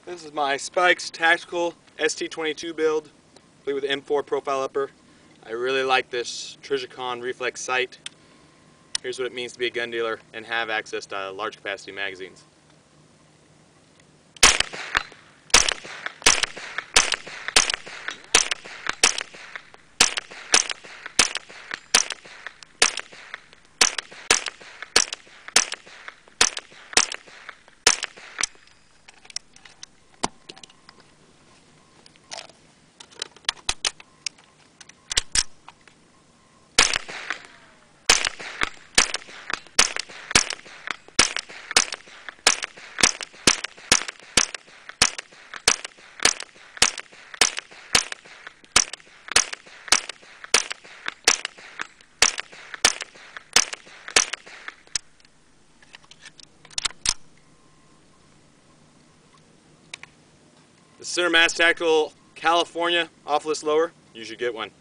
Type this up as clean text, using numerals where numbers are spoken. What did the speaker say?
This is my Spikes Tactical ST22 build, complete with M4 profile upper. I really like this Trijicon Reflex Sight. Here's what it means to be a gun dealer and have access to large capacity magazines. The CMTS Tactical California Off List Lower, you should get one.